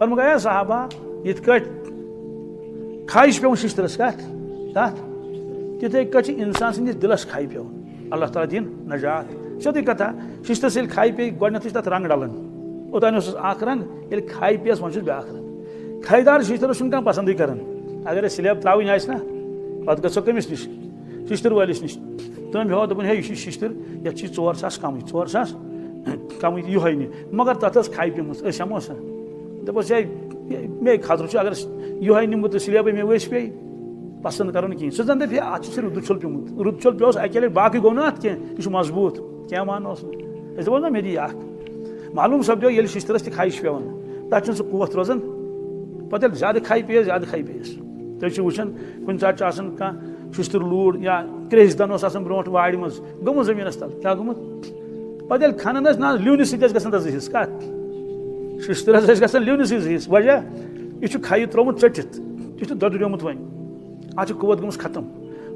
फरमो गया साहबा इत खाइश पे शिश्तरस कत तिथे कट इंसान सदिस दिलस खाई पे अल्लाह ताला दिन नजात सोदी कथा शिश्तरस ये खाई पे गथ तथ रंग डलान ओतान रंग ये खाई पे वो ब्या रंग खाईदार शिश्तरस पसंद करान अगर स्लेब त्रावन ना पे गो कमिस नश शिश्तर वालिस नश तम हो दोपन हे यह शिश्तर ये 4 सास कम 4 सास कम ये मगर तथ खाई पे हमो दपस मे खतर अगर ये निमुत स्लेब मे वस पे पसंद कर सह जन दप अत रुद छुल पेमुत रुद छुल पे अकेले बाकी गो ना अत कह मजबूत क्या मान दपो ना मे दी मालूम सपदो ये शिश्तरस खाइश पे तथा सह कुत रोजान पे ज्यादा खाई पेस तुम वुचान कुछ सात कह शिश्तर लूर या क्रेज दन ब्रो वाड़ मज गोमुत जमीनस तल क्या गोमुत पे खनन ना लिवनस सत हिस्स कत शिश्तरस ग लिवनस हिस्स वजह यह खाई त्रोमुत चटित यह दोद्रियोमुत वन आज कुत गमस खत्म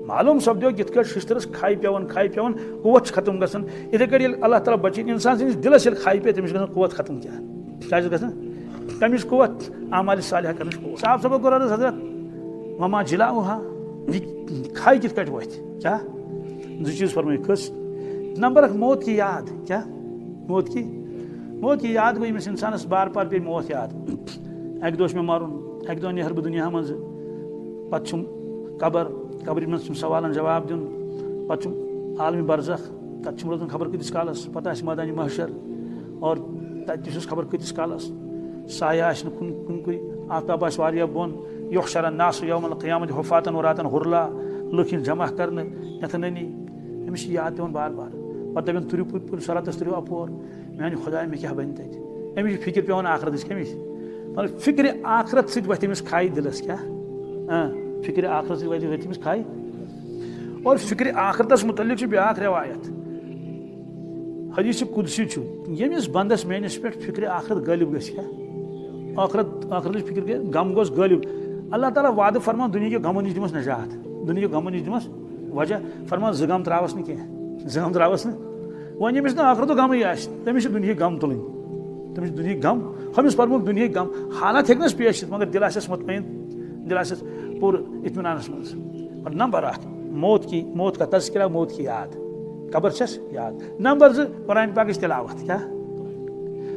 मालूम सपदो ये शिश्तरस खाई पेवन कुत खत्म गसन इथे कट अल्लाह ताला बचन इंसान सदिस दिलस ये खाई पे तमिस कुत खत्म क्या गसन तमिस कुत आमाल सालिहा कर साफ सबक कुरान हजरत ममा जिला वहा खाई कित कट वत क्या दो चीज फरमाई कस नंबर 1 मौत की याद क्या मौत की याद गई इस इंसानस बार बार पे मौत याद एक दोष में मारुन एक दो नेहर दुनिया मज पम कबर मज सवालन जवाब दिन पे आलमी बरज़ख तक रोजान खबर कतिस कालस पता मैदान महशर और तस खबर कतिस कालस साया कुन आफ्ताब बोन युहशर नास यौमल क़ियामत हुफ़ातन वरातन हुरला लुख जमा कर ननी अमिस याद पे बार बार पे दपन तुरु पुर सरतस तुरु अपोर मान खुदा मे क्या बन तत अमिस फिक्र पे आखरत कमिस मतलब फिक्र आखरत समिस खाई दिलस क्या फिक्र आखरत समिस खाई और फिक्र आखरतस मुतल्लिक ब्या रवायत हदीस कुदसी यमिस बंदस मेनिस पे फिक्र आखरत गालिब क्या आखरत फिक्र गम गोस गालिब अल्लाह ताला वाद फरमा दुनिया के गमों नश दिमस नजात दुनिया के गमों नश दिमस वजह फरमा जगम त्रावस न कह जगम त्रावस न वन यमिस ना आखरत गम तमिस दुनिया गम तुल तमिस दुनिया गम हमिस फरमुक दुनिया गम हालात हेकनस पेश मगर दिल आसस मुतमईन दिल आसस पूर इत्मीनानस मज और नंबर 1 मौत का तज़किरा मौत की याद कबर छस याद नंबर 2 कुरान पाक की तिलावत क्या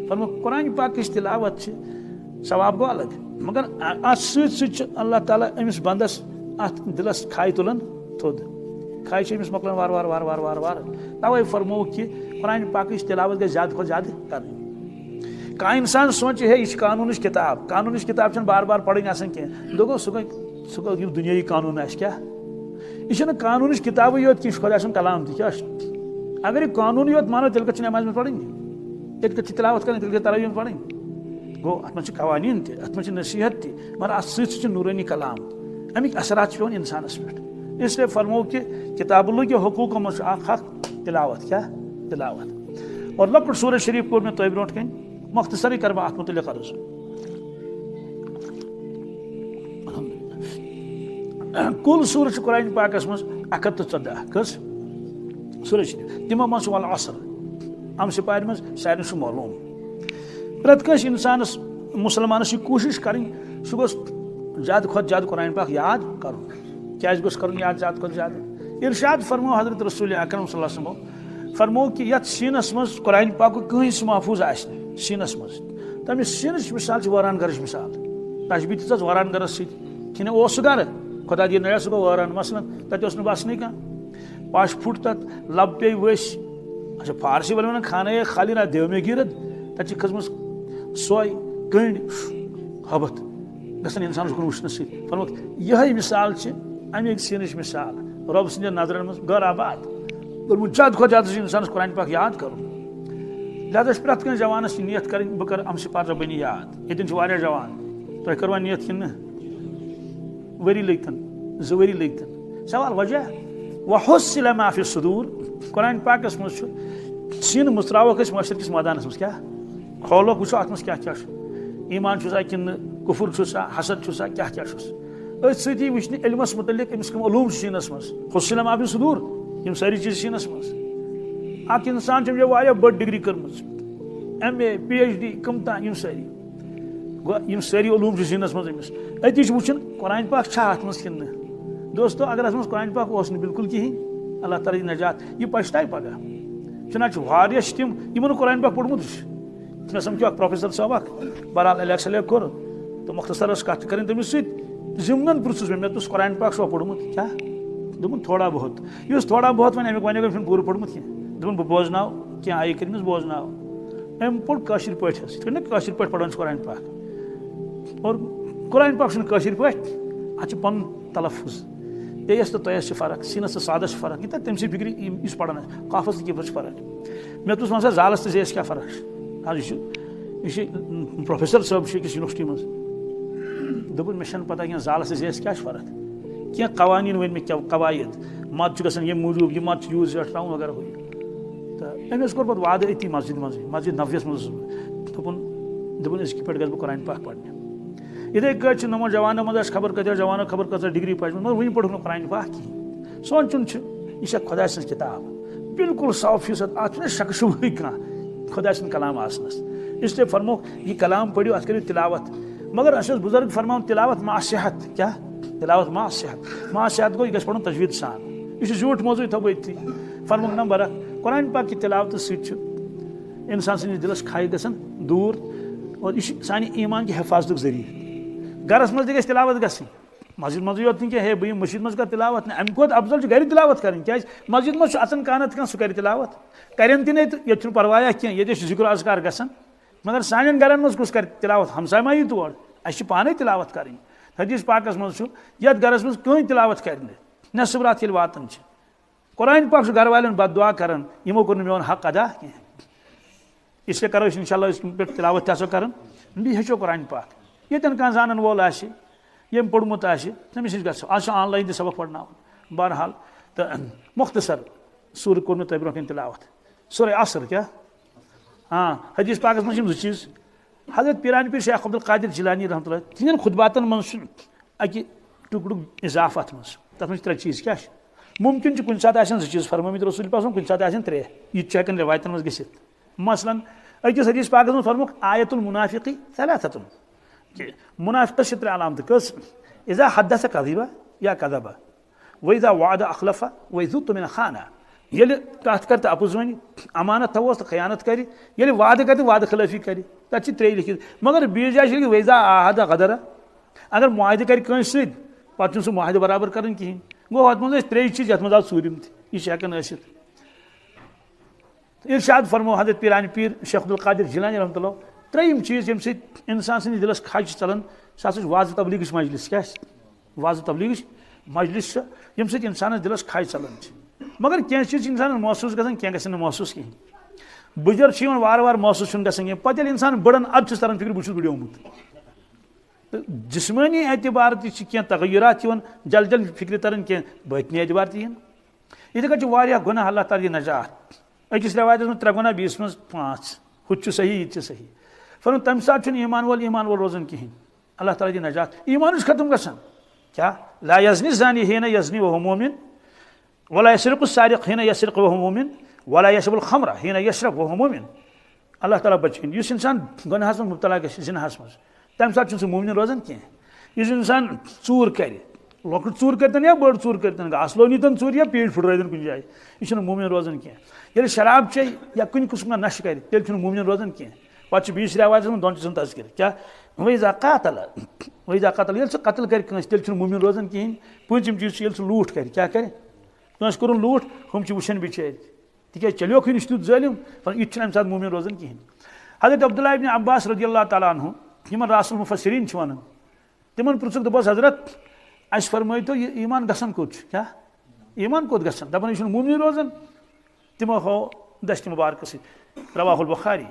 फरमा कुरान पाक की तिलावत सवाब गो अलग मगर अत अल्लाह ताला अमिस बंदस अत दिलस खाई तुलन थोद खाई अमिस मकलन वार वार वार वार वार वार तवे फरमो कि कुरान पाक की तिलावत गई ज्यादा खुद ज्यादा कर का इंसान सोचे है इस कानून किताब बार बार पढ़ी कह दोगो सह दुनियाई कानून आस क्या यह कानून किताब योत कह खुदा कलाम क्या अगर यह कानून योत मानो तेल कत नमाज में पढ़ी ये तिलावत कर तेल तरावी में पढ़ी गो अत मन कवानीन अत मन नसीहत मगर अत नूरानी कलाम अमिक असरात पे इंसानस पे इसलिए फरमो कि किताबुल्लाह के हुकूक मज हक तिलावत क्या तिलावत और लकुट सूरह शरीफ कोर में तोय ब्रोट कन मुख्तसरी कर अत मुतल्लिक अर्ज कुल सूरह कुरान पाकस मज 114 कस सूरह शरीफ तिमो मज वल असर अम सिपार मज सारे मालूम प्रत कस इंसानस मुसलमानस कोशिश करें सह गोस ज्यादा खुद ज्यादा कुरान पाक याद कर क्या गोस कर याद ज्यादा खुद ज्यादा इरशाद फरमो हजरत रसूल अकरम सल्लल्लाहु अलैहि वसल्लम फरमो कि यत सीनस मज कुरान पाक कहीं महफूज आस सीनस मज तमिस सीनच मिसाल वरान गरच मिसाल तशबी तीस वरान गरस सह गर खुदा दी नया सह गो वरान मसलन तत बसने कह पश फुट तथ लब पे वस अच्छा फारसी वाले खाना खाली ना देव में गिरद तत खजम सोय कंड हबत गसन इंसान कुन वुचन समुक यह मिसाल अमिक सीनच मिसाल रब सद नजरन मज गर आबाद कर्मुत ज्यादा खुद ज्यादा इंसान कुरान पाक याद कर लिहाजा प्रत कह जवानस नियत कर बह कर अम सिपार बनी याद ये जवान तुम करवा नियत कि वरी लगतन 2 वरी लगतन सवाल वजह वहुस्सिल मा फि सुदूर कुरान पाकस मज सीन मुस्तरावक मशरकिस मैदानस मज क्या खोलो वो अत क्या क्या ईमान कि कुफुर हसद क्या क्या अथी वुचन इल्मस मुतलिक अमिस कम अलूम सीनस मज हुस्सिल मा फि सुदूर यम सारी चीज सीनस मज अख इंसान बड़ डिग्री कर्म MA PhD कम तान यम सारी गो सारी उलूम जीनस मज अमिस अति वुचन कुरान पाक अत मज कि दोस्तों अगर अत कुरान पाक बिल्कुल कहें अल्लाह ताला नजात यह पछताए पगह चुना तम इन कुरान पाक पोर्मुत मे समझो प्रोफेसर साहब बहरहाल एलेक्स सेलेक्ट कोर तो मुख्तसर कत कर तमिस जिमन पुरुष मे कुरान पाक सो पोर्मुत क्या दोपन थोड़ा बहुत थोड़ा बहुत वन अमुक वन पूर पोर्मुत कह दोपन बह बोजनाव क्या आई कर बोजनाव अम पोर काशिर पे पढ़ान कुरान पाक और कुरान पाक पे अत पन तलफ़ुज़ तेस तो तयस फ़र्क सीनस तो सादस फ़र्क यह तम फिक्र इस पढ़ान काफस किफर फ़र्क मे तुस वन जालस तो जेस क्या फ़र्क आज यह प्रोफेसर साहब अकिस यूनिवर्सिटी मज दोपन मे पता क्या जालस तो जेस क्या फ़र्क क्या कवानीन वन मे क्या कवायद मत ग मूजूब यह मत यूज रटाऊँ वगैरह हो तो अमेस कोर पे वाद अति मस्जिद नफियस मज दोपन पे गस कुरान पाक पढ़ने इथे कट नमो जवानों मज खबर कत जवानों खबर कत डिग्री पढ़ मगर वन पढ़ कुरान पाक कहें सोचुन यह खुदा सज किताब बिल्कुल 100% अत शक शुबह कह खुदा सद कलाम आसनस इसलिए फरमो यह कलाम पढ़ो अत करो तिलावत मगर अस बुजुर्ग फरमान तिलावत मा सेहत क्या तिलावत मा सेहत गो यह गो पढ़ तजवीद सान यह झूठ मौजू थो अति फरमो नंबर कुरान पाक की तिलावत सत इंसान सदिस दिलस खाई गसन दूर और यह सानि ईमान की हिफाजत जरिए गरस मज गई तिलावत गसी मस्जिद मज योत हे बह मस्जिद मज कर तिलावत अमे खुद अफजल घर तिलावत कर क्या मस्जिद मज अचन कानत कह सह कर तिलावत करन तह ये परवाह कह ये जिक्र अजकार गसन मगर सान गरन मज कुछ कर तिलावत हमसाय मा यी तोड़ अस पाने तिलावत कर हदीस पाकस मज ये गरस मज कहीं तिलावत कर नसब रात ये वातान कुरान पाक घर वाले बददुआ कर यमो कोर मेन हक अदा कह इसलिए करो इंशाल्लाह इस पे तिलावत तसो कर बी हेचो कुरान पाक यन कह जानन वोल यम पोर्मुत तमिस नश गो आज ऑनलाइन तह सबक पढ़ना बहरहाल तो मुख्तसर सूर कोर मे तह ब्रोह तिलावत सूर असर क्या हाँ हदीस पाकस मज जो चीज हजरत पीरान पीर शेख अब्दुल कादिर जिलानी रहमतुल्लाह तिहन खुतबातन मज अकि टुकड़ इजाफ अत मज तथ मज त्रे चीज क्या मुमकिन कुछ सात जो चीज फरमामित रसूल पाक कुछ सात त्रे यह हेकन रिवायतन मज गसित मसलन अकिस हदीस पाकस मज फरमुक आयतुल मुनाफिकी सलासतुन मुनाफिक त्रे अलामत कस इज़ा हद्दस कज़िबा या कज़बा व इज़ा वादा अखलफा व इज़्तु मिन खाना ये कत कर अपुज वन अमानत थवोस तो खयानत कर ये वाद कर वाद खिलाफी कर तथ त्रे लिखित मगर बीज जाए लिखित वैज़ा आहदा गदरा अगर मुआहदे कर पे सह मुआहदे बराबर कर कहें गो अत मज त्रे चीज ये मज आज सूरिम यह हेकन इरशाद फरमो हजरत पीरान पीर शेख अब्दुल कादिर जिलानी रहमतुल्लाह त्रेयम चीज यम इंसान सद दिलस खच चलान सह वाज तबलीग मजलिस क्या वाज तबलीग मजलिस यम इंसान दिलस खच चलान मगर कह चीज इंसान महसूस गसान कह गसन महसूस कहें बुजुर्ग वार वार महसूस गसान पे इंसान बड़न अब तरन फिक्र बहुत बुढ़ोमुत तो जिस्मानी एतबार तह तगयरात जल जल फिक्र तरन कह बातनी एतबार तहन इथे कह गुनाह अल्लाह ताला नजात अकिस रवायत में 3 गुना 20 में 5 हुत सही ये सही फरम तम सात ईमान वोल रोजन कहें अल्लाह ताला दी नजात ईमान खत्म गसान क्या ला यजनी ज़ानी हिन यजनी वहु मोमिन वला यसरिक़ु सारिक़ हिन यसरिक़ वहु मोमिन वला यशरबुल खमरा हिन यशरब वहु मोमिन अल्लाह ताला बचन इस इंसान गुनाहस में मुब्तला ग जिनाहस मज तम सात सह मोमिन रोजन कह इस इंसान चूर कर लॉकट चूर करतन या बड़ चूर करतन असलो नीतन चूर या पेट फुटरायन कुछ जाए यह मोमिन रोजन कह ये शराब चे या कुछ किस्म नश कर तेल मोमिन रोजन कह पे बीस रिवायत में दोन चीजन तस्कर क्या वैज़ा कतल ये कतल कर तेल मोमिन रोजन कहें पूंचम चीज ये लूट कर क्या कर कस कोर लूट हम वुचन बिचार तिक चलो नश तुत जालिम यह अमे सात मोमिन रोजन कहें हजरत अब्दुल्लाह इब्न अब्बास रज़ियल्लाहु ताला अन्हु यमन रासुल मुफस्सिरीन वन तिमन पृछुक दपस हजरत अस फरमाई तो ये ईमान गसन कोत क्या ईमान कोत गसन दपान यह मोमिन रोजन तमो हो दस्त मुबारक रवाहुल बुखारी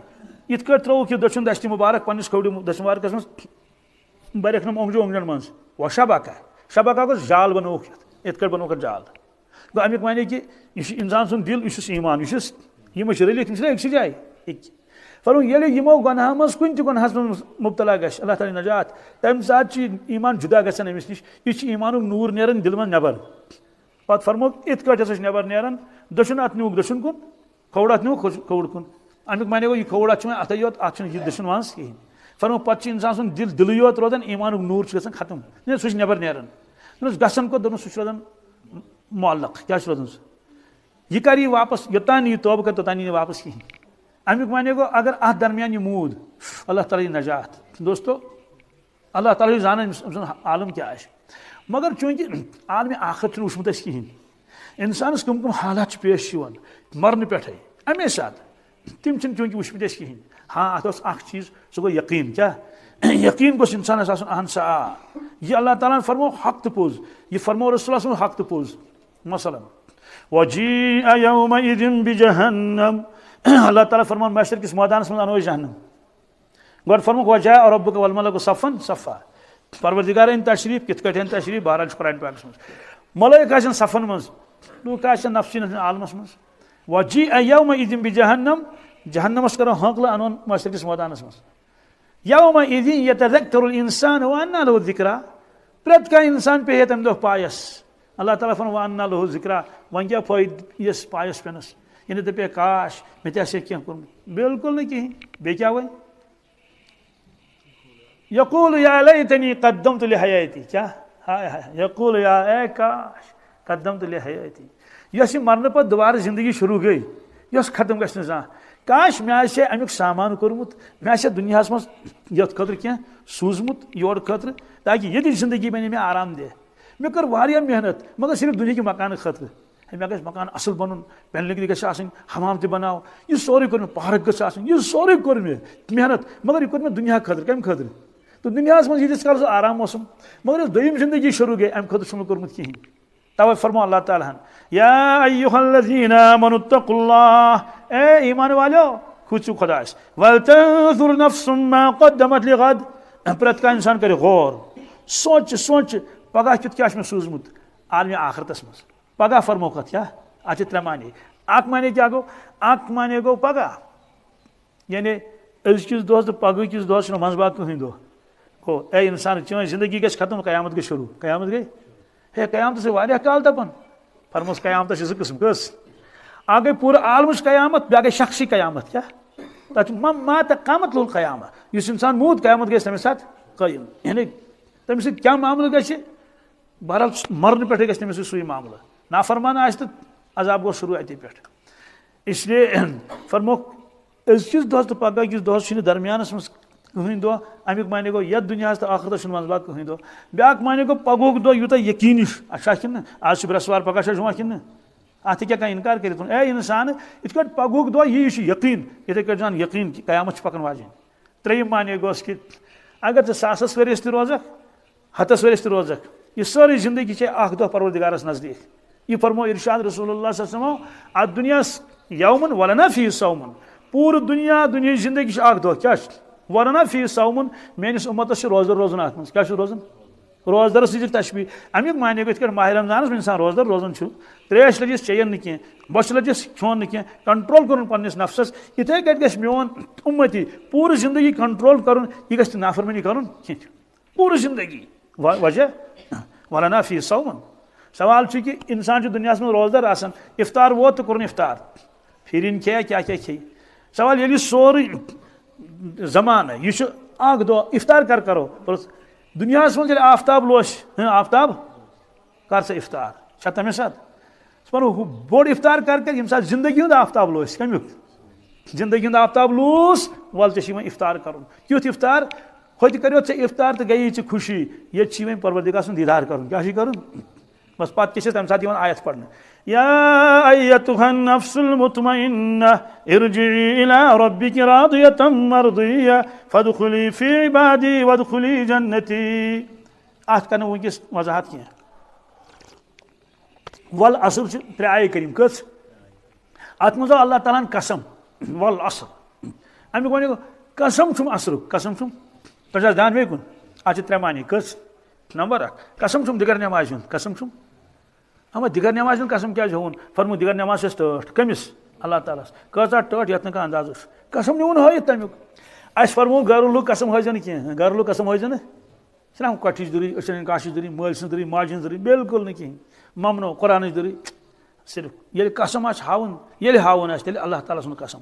इत त्रोक यह दचुन दस्त मुबारक पन्निस खोड़ दस्त मुबारकस मज बरखनम ओंगजो ओंगजन मज व शबाका गो जाल बनोक इत बनोक जाल गो अमिक माने कि यह इंसान सुन दिल यह ईमान यह रलित एक जाए फरम ये यमो गुनाह मज कुन गुनाहस मज मुब्तला ग अल्लाह ताला नजात तम सात ईमान जुदा गसान अमिस नश यह ईमान नूर नेरन दिल मज नबर पे फरमो इत नबर नेरन दशुन अत नुक दशुन कुन खौड़ अत नुक खौड़ कुन अमुक माने गो यह खौड़ अत योत अत यह दशुन वन कहें फरमो पे इंसान सुन दिल दिल योत रोजान ईमान नूर गन खत्म सह नबर नेरान गसन को दोनों सह रोजान मुअल्लक क्या रोजान यह कर वापस योतान यह तौबह कर तोतान यह वापस कहीं अमुक माने गो अगर अत दरमियान यह मूद अल्लाह ताला नजात दोस्तों अल्लाह ताला जान आलम क्या मगर चूंकि आलम आखिरत वुचमुत कहीं इंसानस कम कम हालात पेश मरने पे अमे सात तम चूंकि वुचमुत कहीं हाँ अत चीज सह गो यकीन क्या यकीन गोस इंसान अहन सा यह अल्लाह ताला फरमो हक तो पोज यह फरमो रसूल हक तो पोज मसलन वजीअ यौमइज़िन बिजहन्नम अल्लाह ताला फरमान महशर किस मैदान में अनो जहन्नम गोड फरमो वजाअ रब्बुक वल मलकु सफ़न सफ़ा परवरदिगार इन तशरीफ कित कट तशरीफ बहरहाल कुरान पाक में मलाइक आसन सफ़न मज लूक आसन नफ्सी आलमस मज वजीअ यौमइज़िन बिजहन्नम जहन्नमस करो हकल अनोन महशर किस मैदान में यौमइज़िन यतज़क्करुल इंसान व अन्ना लहु ज़िक्रा प्रत का इंसान पे तम दो पायस अल्लाह ताला फरमान व अन्ना लहु ज़िक्रा वन क्या फायदा यस पायस पेनस इन दपे काश मे क्या कर्म बिल्कुल नहीं कहीं बे क्या वह यकूल या लैतनी क़द्दमतु लिहयाती क्या हाय हाय यकूल या ए काश क़द्दमतु लिहयाती यस मरने पर दोबारा जिंदगी शुरू गई यस खत्म गश्न जा काश मे अमुक सामान कोर्मुत मे दुनिया मज यथ खतर क्या सूजमुत योर खतर ताकि ये जिंदगी बने मे आराम दे मे कर वारिया मेहनत मगर सिर्फ दुनिया के मकान खतर मे गस मकान असल बन पेनलिंग गई हमाम त बनाओ यह सोरे कोर मे पार्क गई यह सोरे कोर मे मेहनत मगर यह कोर मे दुनिया खतर कम खतर तो दुनिया मज यीस काल आराम मौसम मगर दोयम जिंदगी शुरू गई अम खतर छुन कोर्मुत कहीं तवे फरमो अल्लाह ताला या अय्युहल्लज़ीना आमनुत्तकुल्लाह ए ईमान वालो खुचु खुदास वल तंजुर नफ्सुम मा क़द्दमत लिगद प्रत का इंसान करे गौर सोच सोच पगह कित क्या मे सूजमुत आलम आखिरतस मज पगह फरमो कत क्या अच्छे त्रे माने अक माने क्या गो अक माने गो पगह यानी अजकिस दोस तो पगह किस दोस मंजबाग कहीं दो को ए इंसान चोन जिंदगी गस खत्म कयामत गई शुरू कयामत गई हे कयामत से वारिया काल दपन फरमोस कयामत से किस्म कस आ गई पूरा आलमच कयामत बे गई शख्सी कयामत क्या तथ मात कामत लुल कयामत इस इंसान मूद कयामत गई तमिस साथ कयम यानी तमिस क्या मामला गि बहरहाल मरने पे गि तमिस सू मामला नाफरमान आज तो अजाब गो शुरू अति पे इसलिए फरमो अजकिस दोस तो पगह किस दोस दरमियानस मज कहीं दो अमुक माने गो यथ दुनिया तो आखिरत मंजबाग कहीं दो ब्या माने गो पगुक दो यूत यकीन अच्छा कि आज ब्रसवार पगह जुमा कि अत क्या इनकार कर ए इंसान इत पगुक दो यह यकीन इथे कट जान यकीन कयामत पकन वाजन त्रेयम माने गोस कि अगर तो सासस वरियस रोजक हतस वरियस रोजक यह सारी जिंदगी अख दो परवरदिगारस नजदीक यह फरमो इरशाद रसूलुल्लाह सल्लल्लाहु अलैहि वसल्लम अत दुनिया यौमन वलना फी सौमन पूरी दुनिया दुनिया जिंदगी अख दो क्या वरना फी सौमन मेनिस उम्मतस रोजदर रोजन अत क्या रोजन रोजदर तशबी अमुक माने गो माह रमजान इंसान रोजदर रोजन त्रेश लजिस चेयन नी बस लजिस खोन नी कंट्रोल कर पन्निस नफ्सस इथे कट गस मोन उम्मती पूरी जिंदगी कंट्रोल कर यह गस नाफरमानी कर पूरी जिंदगी वजह वलना फी सौमन सवाल कि इंसान दुनिया में रोजदर आसान इफ्तार वो तो कर इफ्तार फिर खे क्या क्या खे सवाल ये सोरी जमान यह अख दो इफ्तार कर करो दुनिया मज आफ्ताब लोश आफ्ताब कर सा इफ्तार छा तमें साथ बोड़ इफ्तार कर यम साथ जिंदगी हूं आफ्ताब लोश कमुक जिंदगी हूं आफ्ताब लूस वल चे इफ्तार कर क्युत इफ्तार होत करो ऐ इफ्तार तो गई चे खुशी ये परवरदिगार सुन दीदार कर क्या कर बस पे तम साथ आयत पढ़ने या अय्यतुहन नफ्सुल मुतमइन्ना इरजिई इला रब्बिकी रादियतम मर्दिया फदखुली फी इबादी वदखुली जन्नती अत कर वस वजाहत क्या वल असर त्रे आय करीम कस अत मज अल्लाह ताला कसम वल असर अमुक वन कसम छुम असर कसम छुम पे ध्यान मे कुन अत त्रे मानी कस नंबर 1 कसम छुम दिगर नमाज कसम छुम हम दिगर नमाज कसम क्या होन फरमो दिगर नमाज टट कमिस अल्लाह ताला कचा टट यत ना अंदाज कसम नुन हत तमुक अस फरमो घरलू कसम हजन कह घरलू कसम हजन छा कठिच दुरी अचन काश दुरी मल सज दुरी माज दुरी बिल्कुल न कहीं ममनो कुरान दुरी सिर्फ ये कसम हावन ये हावन तेल अल्लाह ताला सुन कसम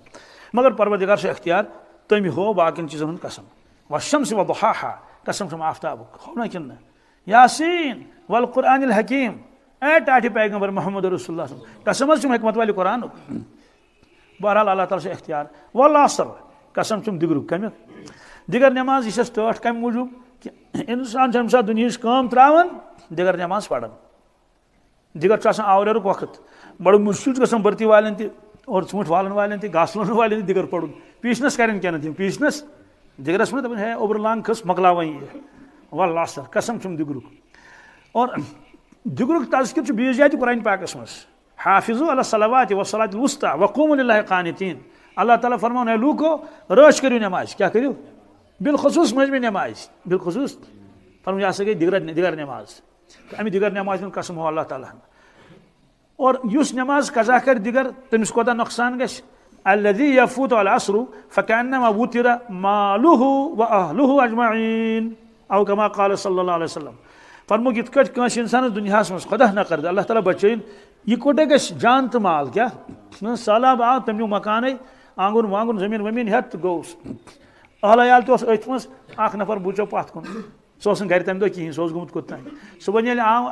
मगर परवरदिगार से अख्तियार तम हो बाकी चीजन कसम वशम्स व दुहाहा, कसम छुम आफ्ताबुक होना किन यासीन वल कुरानिल हकीम, ए टाटी पैगंबर मोहम्मद रसूलुल्लाह, कसम छुम हिकमत वाले कुरान। बहरहाल अल्लाह ताला से इख्तियार। वल असर, कसम छुम दिगरुक कमिक, दिगर नमाज यह टठ कम मूजूब कि इंसान जम सा दुनिया काम त्रावन दिगर नमाज पढ़न, दिगर आवर वक्त बड़ मुश्किल गसान बर्ती वाले और ूंठ वालन वाले घास लोन वाले दिगर पढ़ुन, पीछनस करें क्या तुम पीछनस दिगरस में दपान है ओबर लांग खस मकलाव ये वल असर, कसम छुम दिगरुक। और दिगरुक तज़किर बीस जाए कुरान पाकस मज, हाफिजु अला सलावाति व सलातिल वुस्ता व क़ूमू लिल्लाहि क़ानितीन। अल्लाह ताला फरमान है लूको रोश करियो नमाज, क्या करियो बिलखुसूस मज में नमाज, बिलखुसूस फरमान यह गई दिगर नमाज, तो अमी दिगर नमाज में कसम हो अल्लाह ताला। और युस नमाज कज़ा कर दिगर तमिस कोता नुकसान गश, अल्लज़ी यफूतु अल असरु फकअन्नमा वुतिरा मालुहु व अहलुहु अजमईन औ कमा क़ाल सल्लल्लाहु अलैहि वसल्लम। फरमो यिथ कट कंस इंसानस दुनियास मज खुदा न कर अल्लाह ताला बचैन यह कोटे गश जान तो माल, क्या सैलाब आव तम मकान आंगुन वांगुन जमीन वमीन हेत गोस, अहल अयाल तो अथ मज अख नफर बुचो पथ कुन, सह गर तम दह कहें, सह गुमुत कोतान सुबह ये आव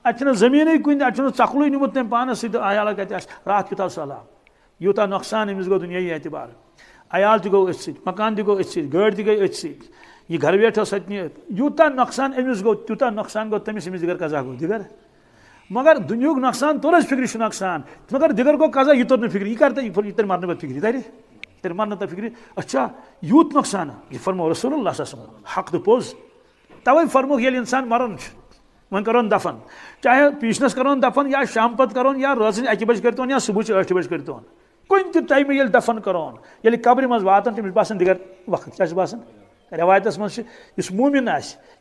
अ जमीन कुन चकल निमुत तम पानस सत अयाल कत रात कुत सैलाब, यूता नुकसान अमिस गो दुनियाई एतबार, अयाल तक गो अथ मकान तक गो अथ गाड़ी तक गई अथ यह घर वेठ यूता नुकसान अमिस गो तूता नुकसान गो तमिस अमिस दिगर कजा गो दिगर, मगर दुनिया नुकसान तोर फिक्र नुकसान, मगर दिगर गो कजा यह तोर फिक्र, यह कर यह तर मरने फिक्र तरी तेरे मरना तो फिक्र, अच्छा यूत नुकसान यह फरमो रसूलुल्लाह हक तो पोज। तवे फरमो ये इंसान मरन वन करोन दफन, चाहे पीछनस करोन दफन या शाम पत करोन या रोज 1 बज करतोन या सुबह 8 बज करतोन, कुन ते टाइम ये दफन करोन ये कब्र मज वातन तमिस बासन दिगर वक्त क्या बासन रवायतस मज इस मोमिन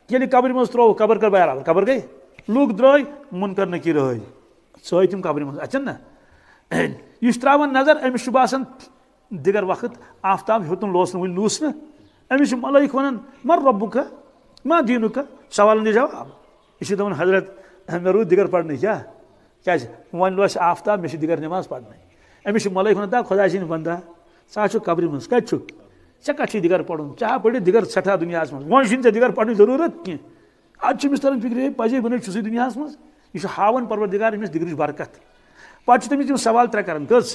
ये कब्र मज त्रो कब्र कर बराबर कब्र गई लूक द्राय मुनकर नकीर रही सो तम कब्र मज अचन ना यह त्रावन नजर अमिस बासन दिगर वक्त आफ्ताब हेतुन लोस वन लूस न अमिस मलाइक वन मर रब्बुका मा दीनुका सवाल जवाब यह दपान हजरत मे रूद दिगर पढ़ने क्या क्या वन लोस आफ्ताब मे दिगर नमाज पढ़ने अमिस मलाइक वन दा खुदा सिंह बंदा सा कब्र मज कत ऐ कत दिगर पढ़ुन चाह पढ़ दिगर सठा दुनिया मज वन छे दिगर पढ़ने जरूरत कह अमिस तरन फिक्र पजे बन दुनिया मज यह हावन परवरदिगार अमिस दिगर बरकत पे तमिस सवाल 3 कर कस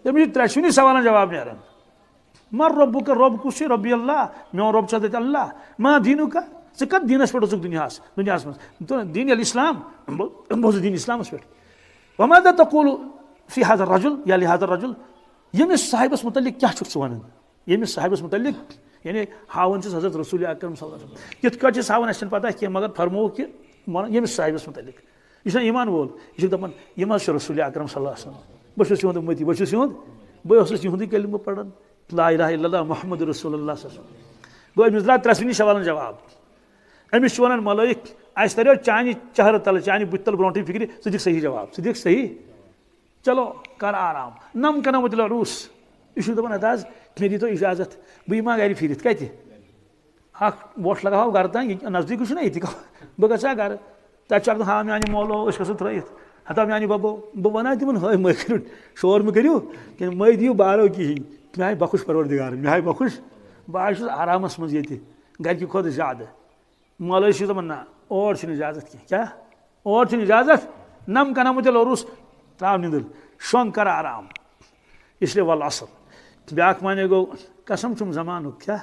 तमिस 3 सवाल जवाब नान मर रब्बु का रब कुछ रबी अल्लाह मोन रब छ अल्लाह मा दीनु का ज कत दीनस पे दुनिया मज दीन अल इस्लाम बहुत दीन इस्लामस पे वमादा तक़ूलु फी हाज़ा रजुल या लिहाज़ा रजुल यमिस साहिबस मुतल्लिक क्या छु वन यमिस साहिबस मुतल्लिक यानी हावन हजरत रसूल अकरम सल्लल्लाहु अलैहि वसल्लम कित कट हावन अस पता कह मगर फरमो कि यमिस साहिबस मुतल्लिक यह ईमान वोल यह दपान यम रसूल अकरम सल्लल्लाहु अलैहि वसल्लम बस युंद उम्मती बस युंद बस युंद कलिम पढ़न ला इलाहा इल्लल्लाह मुहम्मद रसूलुल्लाह गो अमिस द्रा 3 सवाल जवाब अमिस वन मलाइक अस तरो चानि चेहर तल चानि बुत तल ब्रोट फिक्र स दिख सही जवाब स दिख सही चलो कर आराम नम कना मुतल रूस यह दपान अदाज मे दी तो इजाजत बह मा गर फिर कत वोट लगाओ गर तान नजदीक ना ये बह गा गर तक हाँ मानी मोलो गो त्रत हता मानी बबो बह वना तिमन हय मै कर शोर मे करियो कि मै दियो बारो कहें मे आय बखुश परवरदिगार मे आय बखुश बह आरामस मज ये गर खुद ज्यादा मोल दपान ना और इजाजत क्या और इजाजत नम कना मुतल रूस त्राव निंदर शोंग कर आराम इसलिए वल असर ब्याक माने गो कसम छुम जमानुक क्या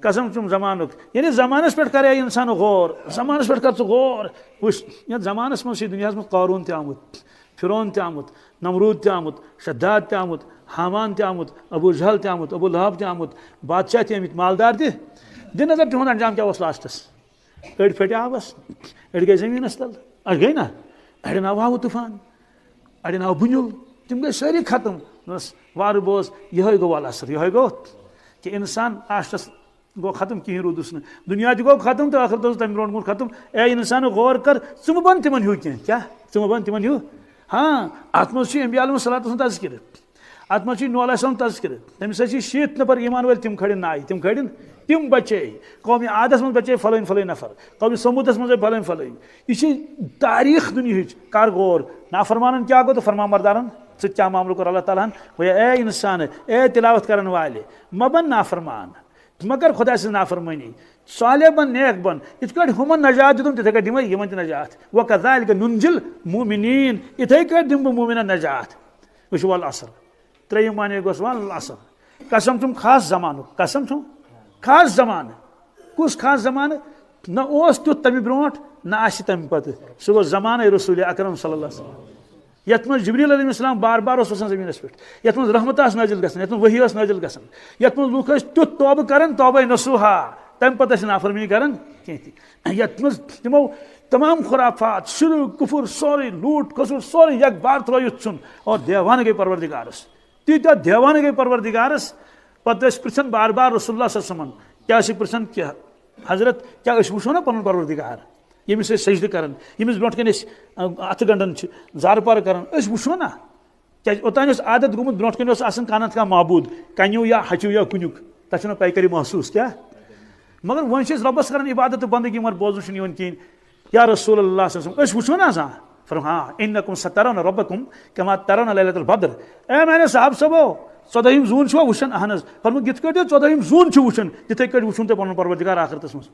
कसम छुम जमानुक यानी जमानस पे करे इंसान गौर जमानस पे कर गौर वुश ये जमानस मज दुनिया में कारून त आमुत फिरौन त आमुत नमरूद त आमुत शद्दाद त आमुत हामान त आमुत अबू जहल त आमुत अबू लहब त आमुत बादशाह त आमित मालदार त दिन नजर तिहुंद अंजाम क्या लास्टस अड़ फटे आबस अड़ गई जमीनस तल अड़ गई ना अड़न आव हाव तूफान अड़न आव बुनुल तम गई सारी खत्म वार बोस यह गो वाल असर यह गो कि इंसान लास्टस गो खत्म कहीं रूदस न दुनिया गो खत्म तो आखिर तम ब्रो खत्म ए इंसान गौर कर चुम बन तिमन हूँ कह क्या चुम बन तिमन हूँ हाँ अत मज अम्बिया अलैहिस्सलातु तज़किर अत मज नूह अलैहिस्सलाम तज़किर तमिस 70 नफर ईमान वाल तिम खड़न नाय तिम खड़न तिम बचे कौमी आदस मज बचे फलन फलन नफर कौमी समूदस मज फलन फलन यह तारीख दुनिया कर गौर नाफरमान क्या गो तो फरमान बरदारन सह क्या मामलो कर अल्लाह ताला ए इंसान ए तिलावत करन वाले मबन नाफरमान मगर खुदा से नाफरमानी साले बन नेक बन इत हुमन नजात दिम तिथे कट दिम यमन नजात व कज़ालिक नुनजिल मुमिनीन इथे कट दिम मुमिन नजात वह वल असर त्रेयम माने गोस वल असर कसम तुम खास जमानु कसम तुम खास जमान कुस खास जमान न ओस तुत तमि ब्रोट न आसि तमि पत सह गो जमान रसूल अकरम सल्लल्लाहु अलैहि वसल्लम यत मज जिब्रील अलैहिस्सलाम बार बार वसान जमीन पे यत मज रहमत नाजिल गसन यत मज वही नाजिल गसन यत मज लूक तुत तौबह करन तौबह नसूहा तम पत नाफरमानी करन कह यत मज तमो तमाम खुराफात शिर्क कुफर सोरे लूट खसूर सोरे यक बार त्रोयुत सुन और देवान गई परवरदिगारस तीता देवान गई परवरदिगारस पत पृछन बार बार रसूलुल्लाह सल्लल्लाहु अलैहि वसल्लम क्या पृछन क्या हजरत क्या वो ना पन परवरदिगार यमिस सजद करान यमिस ब्रोट कन अथ गंडन जार पार करान वो ना क्या ओतान आदत गुमुत ब्रोट कन कानत का माबूद कन्यू या हचू या कुनुक तथा पैकरी महसूस क्या मगर वन रबस करान इबादत बंदगी मगर बोजन कहें या रसूल अल्लाह वो ना फरम हाँ इन्नकुम सतरौन रब्बकुम कमा तरौन लैलतुल बद्र ए मैंने साहब सबो 14 जून वो वुचन अहन फरम कित 14 जून वुचन तिथे कट वुचन ते पन परवरदिगार आखिरतस मज